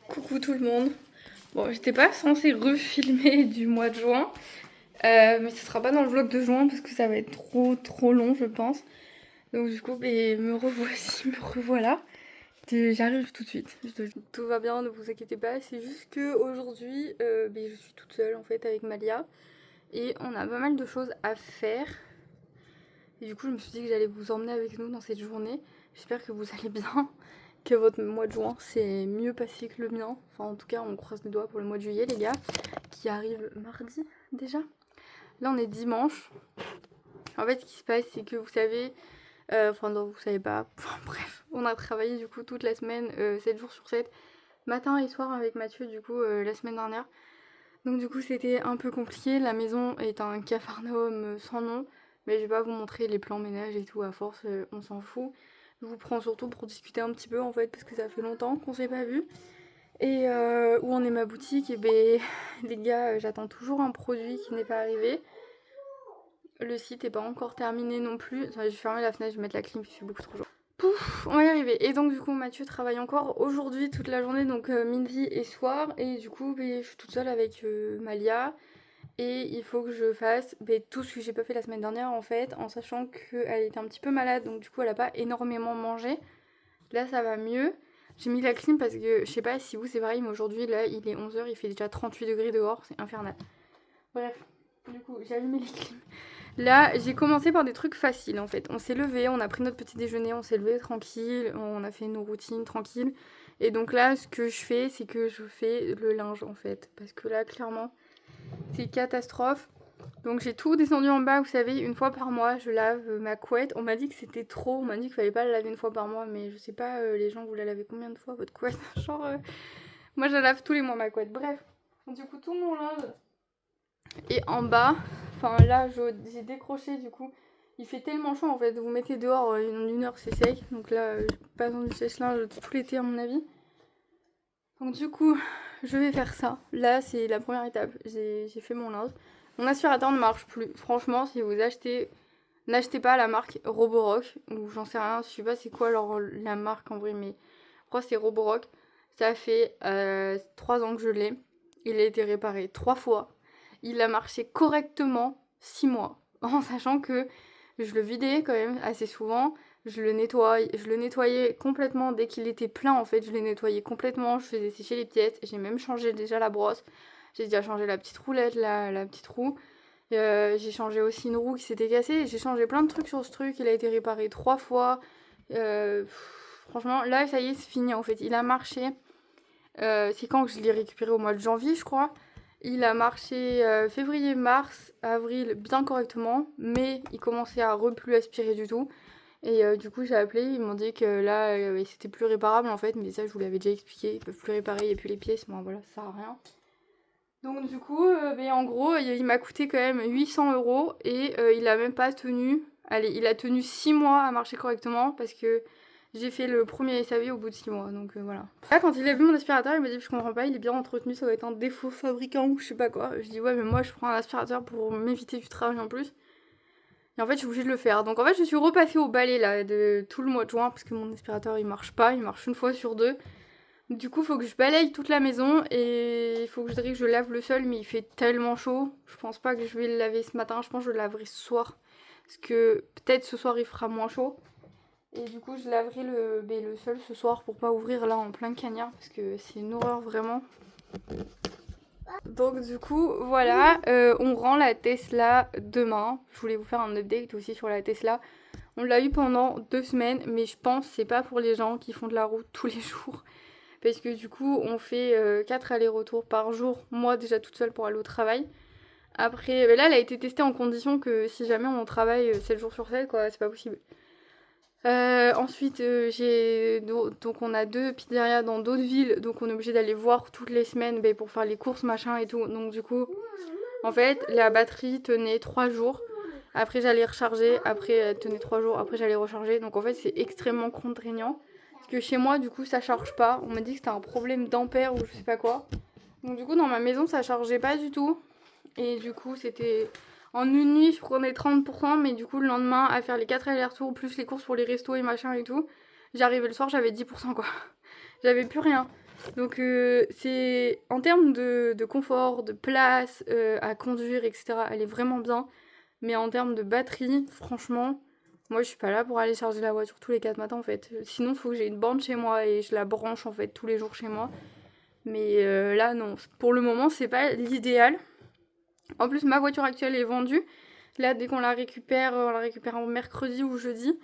Coucou tout le monde. Bon, j'étais pas censée refilmer du mois de juin, mais ce sera pas dans le vlog de juin parce que ça va être trop long, je pense. Donc du coup, me revoici, me revoilà. J'arrive tout de suite. Tout va bien, ne vous inquiétez pas. C'est juste que aujourd'hui, je suis toute seule en fait avec Malia et on a pas mal de choses à faire. Et du coup, je me suis dit que j'allais vous emmener avec nous dans cette journée. J'espère que vous allez bien, que votre mois de juin s'est mieux passé que le mien. Enfin, en tout cas, on croise les doigts pour le mois de juillet, les gars, qui arrive mardi déjà. Là, on est dimanche. En fait, ce qui se passe, c'est que vous savez, non, vous savez pas. Enfin, bref, on a travaillé du coup toute la semaine, 7 jours sur 7, matin et soir avec Mathieu, du coup, la semaine dernière. Donc, du coup, c'était un peu compliqué. La maison est un capharnaüm sans nom. Mais je vais pas vous montrer les plans ménage et tout, à force, on s'en fout. Je vous prends surtout pour discuter un petit peu en fait, parce que ça fait longtemps qu'on s'est pas vu. Et où en est ma boutique? Et les gars, j'attends toujours un produit qui n'est pas arrivé. Le site est pas encore terminé non plus. Attends, je vais fermer la fenêtre, je vais mettre la clim, il fait beaucoup trop chaud. Pouf, on va y arriver. Et donc du coup Mathieu travaille encore aujourd'hui toute la journée, donc midi et soir. Et du coup je suis toute seule avec Malia. Et il faut que je fasse tout ce que j'ai pas fait la semaine dernière en fait, en sachant qu'elle était un petit peu malade, donc du coup elle a pas énormément mangé. Là ça va mieux. J'ai mis la clim parce que je sais pas si vous c'est pareil, mais aujourd'hui là il est 11 h, il fait déjà 38 degrés dehors, c'est infernal. Bref, du coup j'ai allumé les clims. Là j'ai commencé par des trucs faciles en fait. On s'est levé, on a pris notre petit déjeuner, on s'est levé tranquille, on a fait nos routines tranquilles. Et donc là ce que je fais c'est que je fais le linge en fait. Parce que là clairement c'est catastrophe. Donc j'ai tout descendu en bas, vous savez, une fois par mois, je lave ma couette. On m'a dit que c'était trop, on m'a dit qu'il fallait pas la laver une fois par mois, mais je sais pas, les gens, vous la lavez combien de fois votre couette? Genre, moi je la lave tous les mois ma couette. Bref, du coup tout mon linge est en bas. Enfin là, j'ai décroché du coup. Il fait tellement chaud en fait, vous mettez dehors, en une heure c'est sec. Donc là, j'ai pas besoin du sèche-linge tout l'été à mon avis. Donc du coup, je vais faire ça. Là, c'est la première étape. J'ai fait mon linge. Mon aspirateur ne marche plus. Franchement, si vous achetez, n'achetez pas la marque Roborock ou j'en sais rien. Je sais pas c'est quoi la marque en vrai, mais je crois que c'est Roborock. Ça fait 3 ans que je l'ai. Il a été réparé 3 fois. Il a marché correctement 6 mois. En sachant que je le vidais quand même assez souvent. Je le nettoyais complètement dès qu'il était plein en fait, je le nettoyais complètement, je faisais sécher les pièces, j'ai même changé déjà la brosse, j'ai déjà changé la petite roulette, la petite roue, j'ai changé aussi une roue qui s'était cassée, j'ai changé plein de trucs sur ce truc, il a été réparé 3 fois, franchement là ça y est c'est fini en fait, il a marché, c'est quand que je l'ai récupéré au mois de janvier je crois, il a marché février, mars, avril bien correctement, mais il commençait à plus aspirer du tout. Et du coup j'ai appelé, ils m'ont dit que là c'était plus réparable en fait, mais ça je vous l'avais déjà expliqué, ils peuvent plus réparer, il n'y a plus les pièces, bon voilà, ça sert à rien. Donc du coup, en gros, il m'a coûté quand même 800 € et il a même pas tenu, allez, il a tenu 6 mois à marcher correctement parce que j'ai fait le premier SAV au bout de 6 mois, donc voilà. Là quand il a vu mon aspirateur, il m'a dit je comprends pas, il est bien entretenu, ça doit être un défaut fabricant ou je sais pas quoi. Je dis ouais mais moi je prends un aspirateur pour m'éviter du travail en plus. Et en fait, je suis obligée de le faire. Donc en fait, je suis repassée au balai là de tout le mois de juin parce que mon aspirateur il marche pas, il marche une fois sur deux. Du coup, il faut que je balaye toute la maison et il faut que je lave le sol, mais il fait tellement chaud. Je pense pas que je vais le laver ce matin, je pense que je le laverai ce soir. Parce que peut-être ce soir il fera moins chaud. Et du coup, je laverai le sol ce soir pour pas ouvrir là en plein cagnard parce que c'est une horreur vraiment. Donc du coup voilà, on rend la Tesla demain. Je voulais vous faire un update aussi sur la Tesla. On l'a eu pendant 2 semaines, mais je pense que c'est pas pour les gens qui font de la route tous les jours. Parce que du coup on fait 4 allers-retours par jour, moi déjà toute seule pour aller au travail. Après, là elle a été testée en condition que si jamais on travaille 7 jours sur 7, quoi, c'est pas possible. Ensuite, donc on a 2 pizzerias dans d'autres villes, donc on est obligé d'aller voir toutes les semaines pour faire les courses machin et tout. Donc du coup, en fait, la batterie tenait 3 jours. Après j'allais recharger, après elle tenait 3 jours, après j'allais recharger. Donc en fait c'est extrêmement contraignant. Parce que chez moi du coup ça charge pas. On m'a dit que c'était un problème d'ampère ou je sais pas quoi. Donc du coup dans ma maison ça chargeait pas du tout. Et du coup c'était... En une nuit, je prenais 30%, mais du coup, le lendemain, à faire les 4 allers-retours, plus les courses pour les restos et machin et tout, j'arrivais le soir, j'avais 10% quoi. J'avais plus rien. Donc c'est en termes de confort, de place à conduire, etc. Elle est vraiment bien. Mais en termes de batterie, franchement, moi je suis pas là pour aller charger la voiture tous les 4 matins en fait. Sinon, il faut que j'ai une borne chez moi et je la branche en fait tous les jours chez moi. Mais là, non. Pour le moment, c'est pas l'idéal. En plus, ma voiture actuelle est vendue. Là, dès qu'on la récupère, on la récupère en mercredi ou jeudi.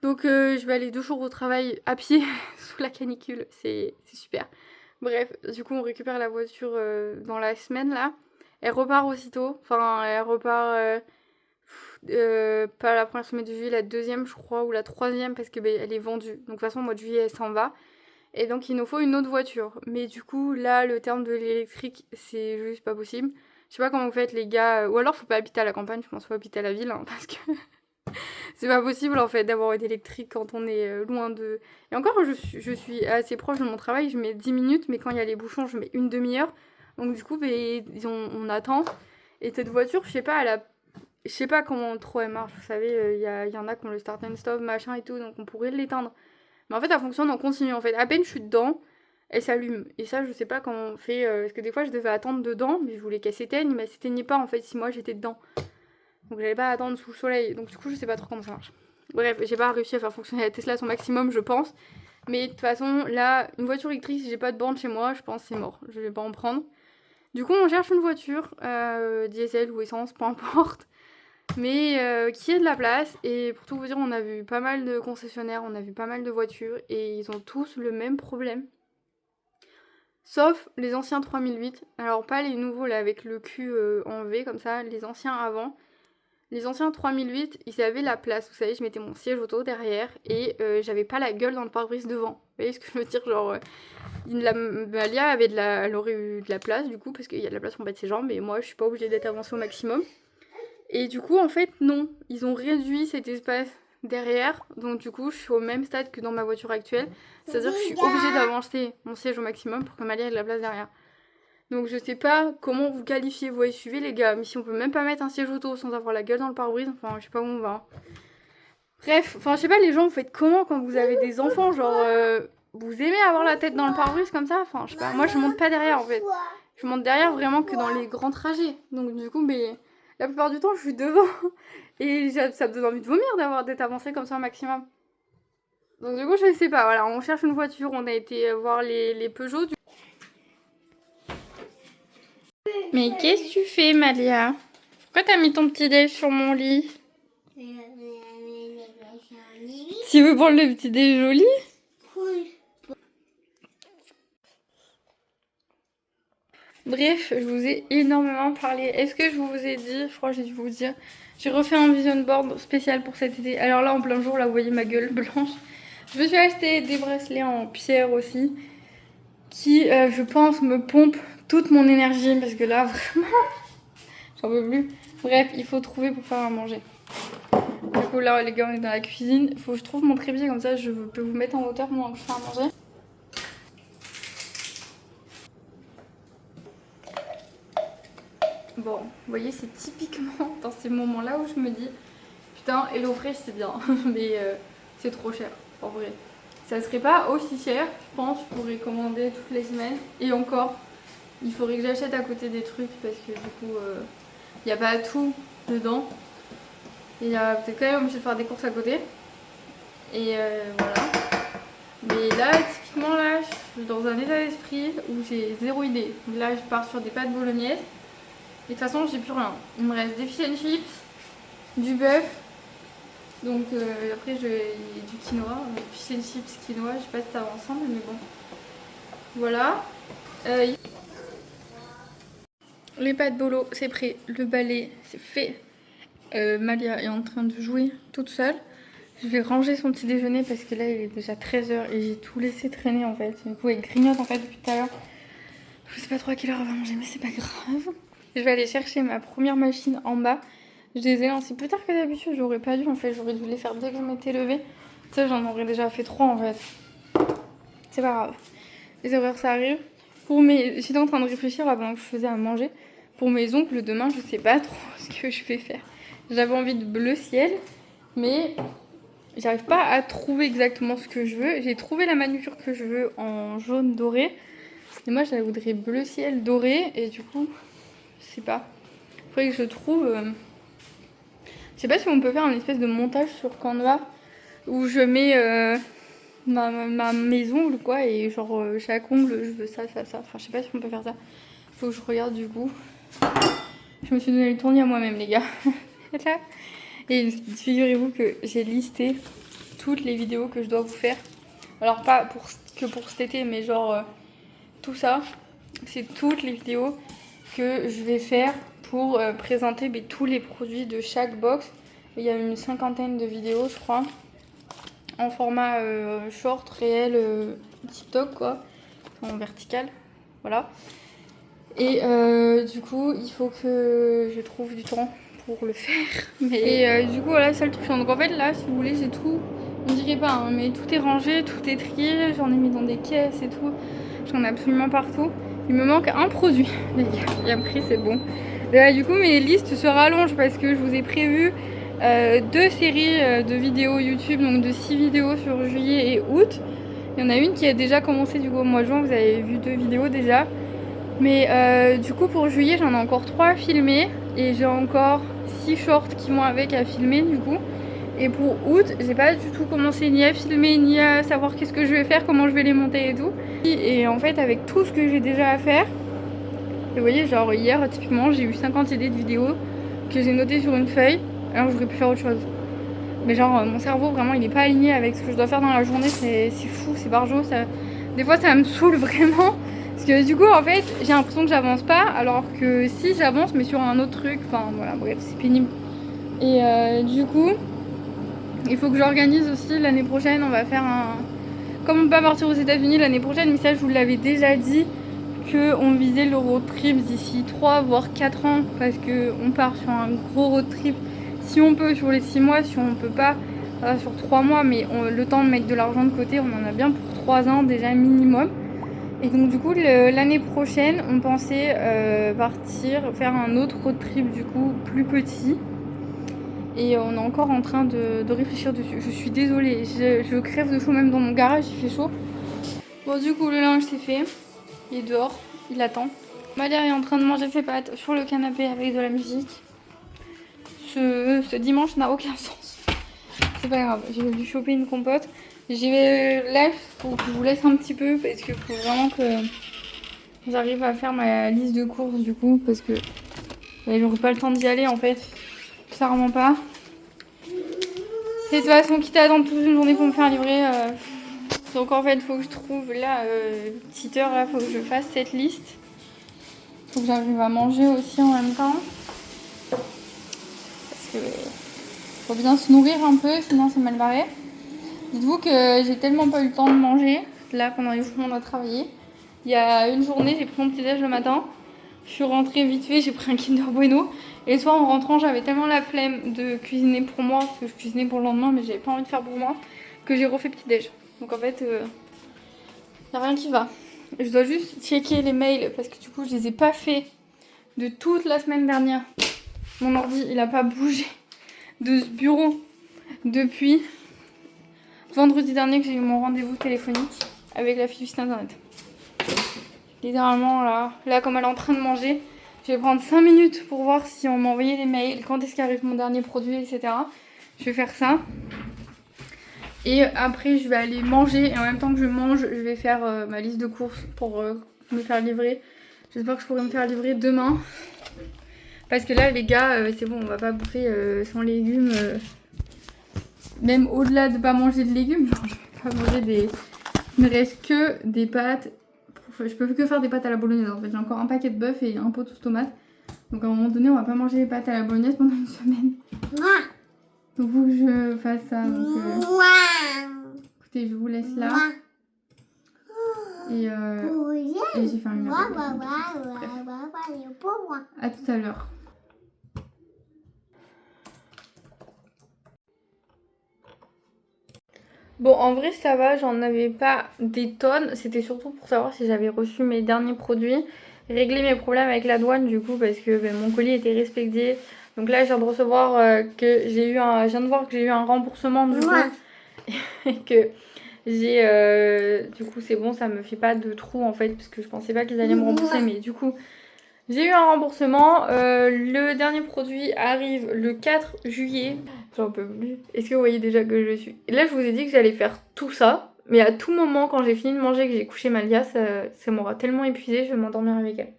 Donc, je vais aller 2 jours au travail à pied sous la canicule. C'est super. Bref, du coup, on récupère la voiture dans la semaine là. Elle repart aussitôt. Enfin, elle repart pas la première semaine de juillet, la deuxième, je crois, ou la troisième, parce que ben, elle est vendue. Donc, de toute façon, au mois de juillet, elle s'en va. Et donc il nous faut une autre voiture. Mais du coup, là, le terme de l'électrique, c'est juste pas possible. Je sais pas comment vous faites les gars. Ou alors faut pas habiter à la campagne, je pense faut habiter à la ville, hein, parce que c'est pas possible en fait d'avoir une électrique quand on est loin de... Et encore, je suis assez proche de mon travail, je mets 10 minutes, mais quand il y a les bouchons, je mets une demi-heure. Donc du coup, ben, on attend. Et cette voiture, je sais pas, elle a... Je sais pas comment trop elle marche, vous savez, y en a qui ont le start and stop, machin et tout, donc on pourrait l'éteindre. Mais en fait, elle fonctionne en continu. En fait, à peine je suis dedans, elle s'allume. Et ça, je sais pas comment on fait. Parce que des fois, je devais attendre dedans, mais je voulais qu'elle s'éteigne, mais elle s'éteignait pas en fait si moi j'étais dedans. Donc, j'allais pas attendre sous le soleil. Donc, du coup, je sais pas trop comment ça marche. Bref, j'ai pas réussi à faire fonctionner la Tesla à son maximum, je pense. Mais de toute façon, là, une voiture électrique, si j'ai pas de borne chez moi, je pense que c'est mort. Je vais pas en prendre. Du coup, on cherche une voiture, diesel ou essence, peu importe, mais qui ait de la place. Et pour tout vous dire, on a vu pas mal de concessionnaires, on a vu pas mal de voitures, et ils ont tous le même problème. Sauf les anciens 3008, alors pas les nouveaux là avec le cul en V comme ça, les anciens avant. Les anciens 3008, ils avaient la place, vous savez, je mettais mon siège auto derrière et j'avais pas la gueule dans le pare-brise devant. Vous voyez ce que je veux dire, genre... Malia avait elle aurait eu de la place du coup parce qu'il y a de la place en bas de ses jambes et moi je suis pas obligée d'être avancée au maximum. Et du coup en fait non, ils ont réduit cet espace derrière, donc du coup je suis au même stade que dans ma voiture actuelle, c'est-à-dire que je suis obligée d'avancer mon siège au maximum pour que Malia ait de la place derrière. Donc je sais pas comment vous qualifiez vos SUV les gars, mais si on peut même pas mettre un siège auto sans avoir la gueule dans le pare-brise, enfin je sais pas où on va. Bref, enfin je sais pas les gens vous faites comment quand vous avez des enfants, genre vous aimez avoir la tête dans le pare-brise comme ça, enfin je sais pas, moi je monte pas derrière en fait. Je monte derrière vraiment que dans les grands trajets. Donc du coup mais la plupart du temps je suis devant et ça me donne envie de vomir d'être avancée comme ça au maximum. Donc du coup je sais pas, voilà, on cherche une voiture, on a été voir les Peugeot. Mais qu'est-ce que tu fais, Malia? Pourquoi t'as mis ton petit déj sur mon lit? Tu veux prendre le petit déj au lit? Bref, je vous ai énormément parlé. Est-ce que je vous ai dit, je crois que j'ai dû vous dire, j'ai refait un vision board spécial pour cet été. Alors là, en plein jour, là, vous voyez ma gueule blanche. Je me suis acheté des bracelets en pierre aussi, qui, je pense, me pompent toute mon énergie, parce que là, vraiment, j'en peux plus. Bref, il faut trouver pour faire à manger. Du coup, là, les gars, on est dans la cuisine. Il faut que je trouve mon trépied, comme ça, je peux vous mettre en hauteur pendant que je fais à manger. Bon, vous voyez, c'est typiquement dans ces moments-là où je me dis putain, HelloFresh c'est bien, mais c'est trop cher, en vrai. Ça serait pas aussi cher, je pense, je pourrais commander toutes les semaines. Et encore, il faudrait que j'achète à côté des trucs parce que du coup, il n'y a pas tout dedans. Et peut-être quand même obligé de faire des courses à côté. Et voilà. Mais là, typiquement, là, je suis dans un état d'esprit où j'ai zéro idée. Donc là, je pars sur des pâtes bolognaises. Et de toute façon, j'ai plus rien. Il me reste des fish and chips, du bœuf. Donc après, j'ai du quinoa. Fish and chips, quinoa. Je sais pas si ça va ensemble, mais bon. Voilà. Les pâtes bolo, c'est prêt. Le balai, c'est fait. Malia est en train de jouer toute seule. Je vais ranger son petit déjeuner parce que là, il est déjà 13h et j'ai tout laissé traîner en fait. Du coup, elle grignote en fait depuis tout à l'heure. Je sais pas trop à quelle heure elle va manger, mais c'est pas grave. Je vais aller chercher ma première machine en bas. Je les ai lancées plus tard que d'habitude, j'aurais pas dû en fait, j'aurais dû les faire dès que je m'étais levée. Ça, j'en aurais déjà fait 3 en fait. C'est pas grave. Les horaires, ça arrive. J'étais en train de réfléchir là pendant que je faisais à manger. Pour mes ongles, demain, je sais pas trop ce que je vais faire. J'avais envie de bleu ciel, mais j'arrive pas à trouver exactement ce que je veux. J'ai trouvé la manucure que je veux en jaune doré. Et moi, je la voudrais bleu ciel doré. Et du coup, je sais pas. Faudrait que je trouve... Je sais pas si on peut faire un espèce de montage sur Canva où je mets ma maison ou quoi. Et genre, chaque ongle, je veux ça, ça, ça. Enfin, je sais pas si on peut faire ça. Faut que je regarde du coup. Je me suis donné le tournis à moi-même, les gars. Là. Et figurez-vous que j'ai listé toutes les vidéos que je dois vous faire. Alors pas que pour cet été, mais genre tout ça, c'est toutes les vidéos que je vais faire pour présenter tous les produits de chaque box. Il y a une 50aine de vidéos, je crois, en format short, réel, TikTok quoi, en vertical, voilà. Et du coup, il faut que je trouve du temps pour le faire. Mais du coup, voilà, c'est ça le truc. Donc en fait, là, si vous voulez, j'ai tout. On dirait pas, hein, mais tout est rangé, tout est trié. J'en ai mis dans des caisses et tout. J'en ai absolument partout. Il me manque un produit, les gars. Et après, c'est bon. Et là, du coup, mes listes se rallongent parce que je vous ai prévu 2 séries de vidéos YouTube, donc de 6 vidéos sur juillet et août. Il y en a une qui a déjà commencé du coup au mois de juin. Vous avez vu 2 vidéos déjà. Mais du coup pour juillet j'en ai encore 3 à filmer et j'ai encore 6 shorts qui vont avec à filmer du coup. Et pour août j'ai pas du tout commencé ni à filmer ni à savoir qu'est-ce que je vais faire, comment je vais les monter et tout. Et en fait avec tout ce que j'ai déjà à faire, et vous voyez genre hier typiquement j'ai eu 50 idées de vidéos que j'ai notées sur une feuille alors j'aurais pu faire autre chose. Mais genre mon cerveau vraiment il est pas aligné avec ce que je dois faire dans la journée, c'est fou, c'est barjo, ça... Des fois ça me saoule vraiment. Parce que du coup en fait j'ai l'impression que j'avance pas alors que si j'avance mais sur un autre truc, enfin voilà bref c'est pénible. Et du coup il faut que j'organise aussi l'année prochaine, on va faire un... Comme on peut pas partir aux États-Unis l'année prochaine, mais ça je vous l'avais déjà dit qu'on visait le road trip d'ici 3 voire 4 ans parce qu'on part sur un gros road trip si on peut sur les 6 mois, si on peut pas sur 3 mois, mais le temps de mettre de l'argent de côté on en a bien pour 3 ans déjà minimum. Et donc du coup l'année prochaine on pensait partir faire un autre road trip du coup plus petit. Et on est encore en train de réfléchir dessus. Je suis désolée, je crève de chaud même dans mon garage, il fait chaud. Bon du coup le linge c'est fait, il est dehors, il attend. Malia est en train de manger ses pâtes sur le canapé avec de la musique. Ce dimanche n'a aucun sens. C'est pas grave, j'ai dû choper une compote. Là, faut que je vous laisse un petit peu parce qu'il faut vraiment que j'arrive à faire ma liste de courses du coup parce que j'aurai pas le temps d'y aller en fait. Clairement pas. Et de toute façon, quitte à attendre toute une journée pour me faire livrer. Donc en fait, il faut que je trouve là, petite heure là, faut que je fasse cette liste. Faut que j'arrive à manger aussi en même temps. Parce que faut bien se nourrir un peu, sinon c'est mal barré. Dites-vous que j'ai tellement pas eu le temps de manger, là pendant les jours où on a travaillé. Il y a une journée, j'ai pris mon petit déj le matin. Je suis rentrée vite fait, j'ai pris un Kinder Bueno. Et le soir en rentrant, j'avais tellement la flemme de cuisiner pour moi, parce que je cuisinais pour le lendemain, mais j'avais pas envie de faire pour moi, que j'ai refait petit déj. Donc en fait, y a rien qui va. Je dois juste checker les mails, parce que du coup, je les ai pas fait de toute la semaine dernière. Mon ordi, il a pas bougé de ce bureau depuis vendredi dernier que j'ai eu mon rendez-vous téléphonique avec la fille du site internet. Littéralement là comme elle est en train de manger, je vais prendre 5 minutes pour voir si on m'a envoyé des mails, quand est-ce qu'arrive mon dernier produit, etc. Je vais faire ça. Et après je vais aller manger et en même temps que je mange, je vais faire ma liste de courses pour me faire livrer. J'espère que je pourrai me faire livrer demain. Parce que là les gars, c'est bon, on va pas bouffer sans légumes. Même au-delà de pas manger de légumes, genre je vais pas manger des... Il me reste que des pâtes. Je peux que faire des pâtes à la bolognaise en fait. J'ai encore un paquet de bœuf et un pot de sauce tomate. Donc à un moment donné, on va pas manger les pâtes à la bolognaise pendant une semaine. Donc faut que je fasse ça. Donc, écoutez, je vous laisse là. Et j'ai fait un à tout à l'heure. Bon, en vrai, ça va, j'en avais pas des tonnes. C'était surtout pour savoir si j'avais reçu mes derniers produits. Régler mes problèmes avec la douane, du coup, parce que mon colis était respecté. Donc là, je viens de recevoir je viens de voir que j'ai eu un remboursement du coup. Et que du coup c'est bon, ça me fait pas de trou en fait, parce que je pensais pas qu'ils allaient me rembourser, mais du coup j'ai eu un remboursement. Le dernier produit arrive le 4 juillet. J'en peux plus. Est-ce que vous voyez déjà que je suis... Là, je vous ai dit que j'allais faire tout ça. Mais à tout moment, quand j'ai fini de manger, que j'ai couché Malia, ça m'aura tellement épuisée, je vais m'endormir avec elle.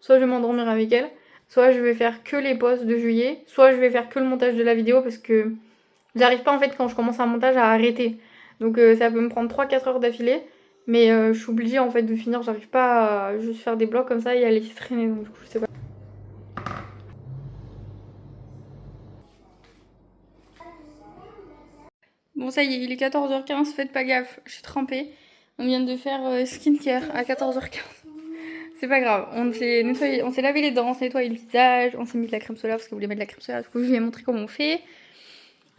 Soit je vais m'endormir avec elle, soit je vais faire que les posts de juillet, soit je vais faire que le montage de la vidéo parce que j'arrive pas en fait quand je commence un montage à arrêter. Donc ça peut me prendre 3-4 heures d'affilée. Mais je suis obligée en fait de finir, j'arrive pas à juste faire des blocs comme ça et à laisser traîner. Donc du coup je sais pas. Bon ça y est, il est 14h15, faites pas gaffe, je suis trempée. On vient de faire skincare à 14h15. C'est pas grave, on s'est nettoyé, on s'est lavé les dents, on s'est nettoyé le visage, on s'est mis de la crème solaire parce que vous voulez mettre de la crème solaire, du coup je vous ai montré comment on fait.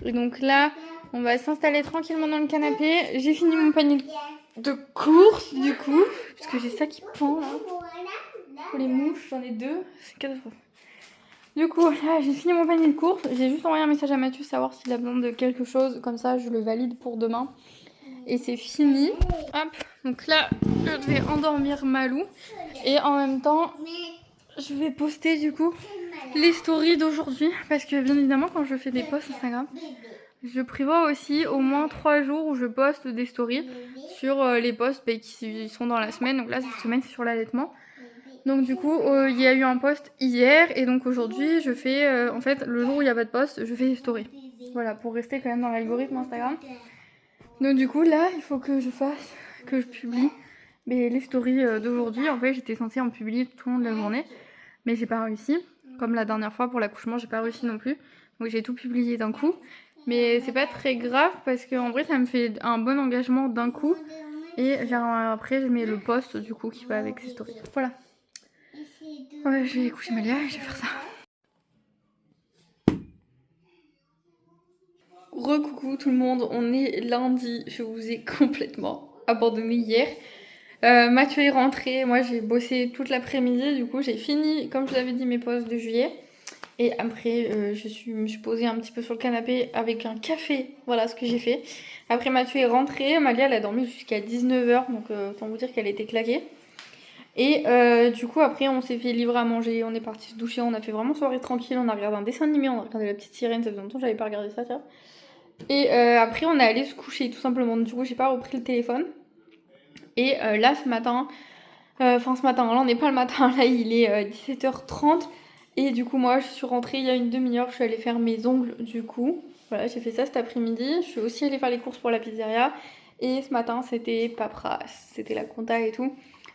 Et donc là, on va s'installer tranquillement dans le canapé. J'ai fini mon panier de courses du coup, parce que j'ai ça qui pend là. Pour les mouches, j'en ai 2, c'est catastrophe. Du coup, là, j'ai fini mon panier de courses. J'ai juste envoyé un message à Mathieu savoir s'il a besoin de quelque chose. Comme ça, je le valide pour demain. Et c'est fini. Hop, donc là, je vais endormir Malou. Et en même temps, je vais poster du coup les stories d'aujourd'hui. Parce que bien évidemment, quand je fais des posts Instagram, je prévois aussi au moins 3 jours où je poste des stories sur les posts qui sont dans la semaine. Donc là, cette semaine, c'est sur l'allaitement. Donc du coup, il y a eu un post hier et donc aujourd'hui, je fais, en fait, le jour où il n'y a pas de post, je fais des stories. Voilà, pour rester quand même dans l'algorithme Instagram. Donc du coup, là, il faut que que je publie les stories d'aujourd'hui. En fait, j'étais censée en publier tout le long de la journée, mais j'ai pas réussi. Comme la dernière fois pour l'accouchement, j'ai pas réussi non plus. Donc j'ai tout publié d'un coup. Mais c'est pas très grave parce qu'en vrai, ça me fait un bon engagement d'un coup. Et après, je mets le post du coup qui va avec ces stories. Voilà. Ouais, je vais coucher Malia et je vais faire ça. Recoucou tout le monde, on est lundi, je vous ai complètement abandonné hier. Mathieu est rentré, moi j'ai bossé toute l'après-midi, du coup j'ai fini, comme je l'avais dit, mes pauses de juillet. Et après, me suis posée un petit peu sur le canapé avec un café, voilà ce que j'ai fait. Après Mathieu est rentré, Malia elle a dormi jusqu'à 19h, donc autant vous dire qu'elle était claquée. Et du coup après on s'est fait livrer à manger, on est parti se doucher, on a fait vraiment soirée tranquille, on a regardé un dessin animé, on a regardé La Petite Sirène, ça faisait longtemps que j'avais pas regardé ça, tiens. Et après on est allé se coucher tout simplement, du coup j'ai pas repris le téléphone. Et là ce matin, là on n'est pas le matin, là il est 17h30. Et du coup moi je suis rentrée il y a une demi-heure, je suis allée faire mes ongles du coup. Voilà, j'ai fait ça cet après-midi, je suis aussi allée faire les courses pour la pizzeria. Et ce matin c'était paperasse, c'était la compta et tout.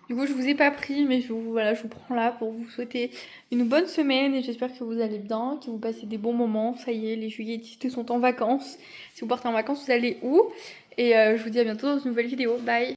Du coup je vous ai pas pris mais je vous prends là pour vous souhaiter une bonne semaine et j'espère que vous allez bien, que vous passez des bons moments. Ça y est, les juilletistes sont en vacances. Si vous partez en vacances, vous allez où? Et je vous dis à bientôt dans une nouvelle vidéo. Bye!